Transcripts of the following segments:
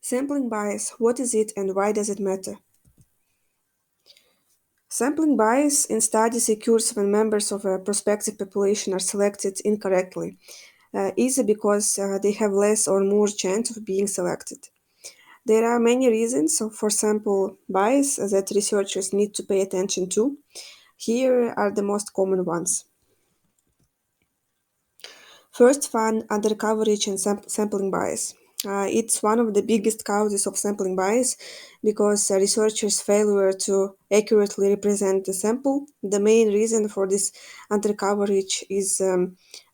Sampling bias, what is it and why does it matter? Sampling bias in studies occurs when members of a prospective population are selected incorrectly, either because they have less or more chance of being selected. There are many reasons for sample bias that researchers need to pay attention to. Here are the most common ones. First one, undercoverage and sampling bias. It's one of the biggest causes of sampling bias because researchers' failure to accurately represent the sample. The main reason for this undercoverage is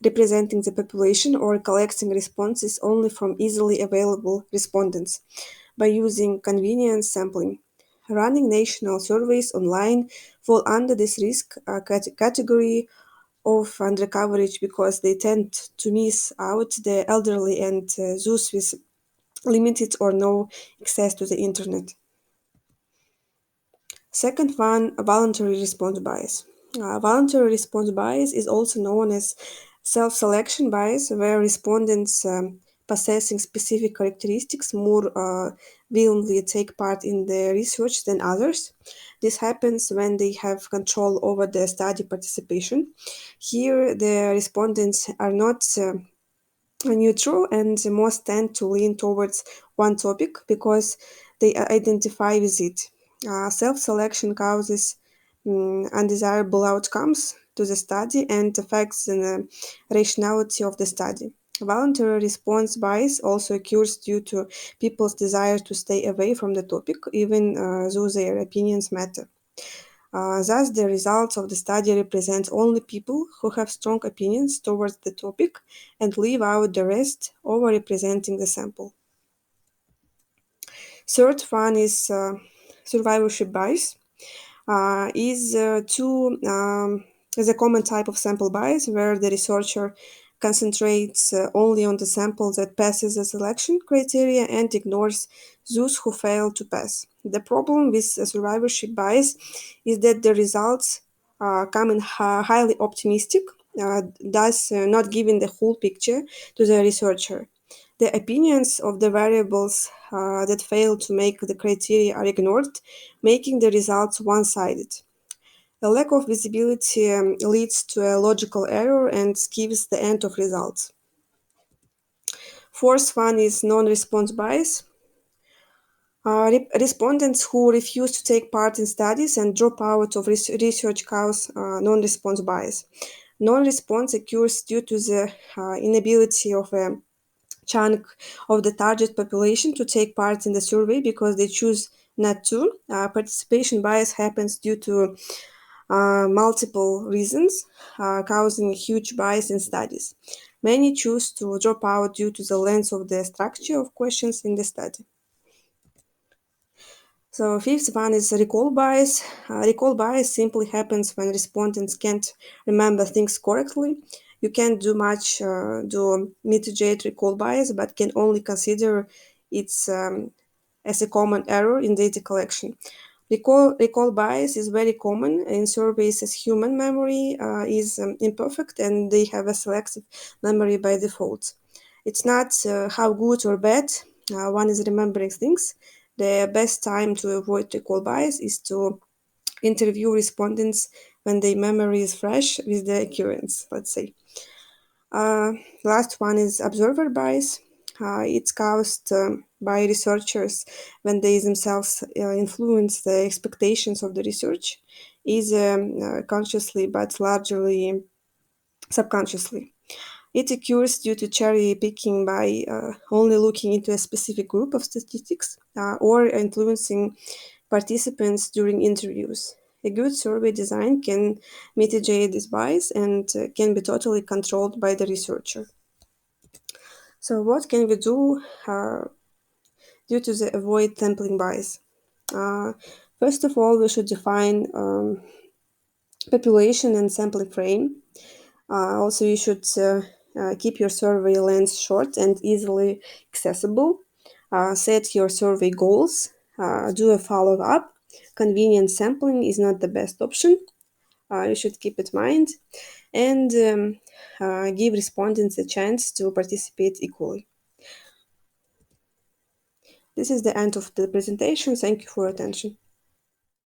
representing the population or collecting responses only from easily available respondents by using convenience sampling. Running national surveys online fall under this risk category of undercoverage because they tend to miss out the elderly and those with limited or no access to the internet. Second one, voluntary response bias. Voluntary response bias is also known as self-selection bias, where respondents possessing specific characteristics more willingly take part in the research than others. This happens when they have control over the study participation. Here, the respondents are not neutral and most tend to lean towards one topic because they identify with it. Self selection causes undesirable outcomes to the study and affects the rationality of the study. Voluntary response bias also occurs due to people's desire to stay away from the topic, even though their opinions matter. Thus, the results of the study represent only people who have strong opinions towards the topic and leave out the rest, overrepresenting the sample. Third one is survivorship bias. Is a common type of sample bias where the researcher concentrates only on the sample that passes the selection criteria and ignores those who fail to pass. The problem with survivorship bias is that the results come in highly optimistic, thus not giving the whole picture to the researcher. The opinions of the variables that fail to make the criteria are ignored, making the results one sided. A lack of visibility leads to a logical error and skips the end of results. Fourth one is non response bias. Respondents who refuse to take part in studies and drop out of research cause non response bias. Non response occurs due to the inability of a chunk of the target population to take part in the survey because they choose not to. Participation bias happens due to multiple reasons, causing huge bias in studies. Many choose to drop out due to the length of the structure of questions in the study. So fifth one is recall bias. Recall bias simply happens when respondents can't remember things correctly. You can't do much to mitigate recall bias, but can only consider it as a common error in data collection. Recall bias is very common in surveys as human memory is imperfect and they have a selective memory by default. It's not how good or bad one is remembering things. The best time to avoid recall bias is to interview respondents when their memory is fresh with the occurrence, let's say. Uh, Last one is observer bias. It's caused by researchers when they themselves influence the expectations of the research, either consciously but largely subconsciously. It occurs due to cherry picking by only looking into a specific group of statistics or influencing participants during interviews. A good survey design can mitigate this bias and can be totally controlled by the researcher. So, what can we do due to the avoid sampling bias? Uh, First of all, we should define population and sampling frame. Also, you should keep your survey length short and easily accessible. Set your survey goals. Do a follow up. Convenient sampling is not the best option. You should keep it in mind and give respondents a chance to participate equally. This is the end of the presentation. Thank you for your attention.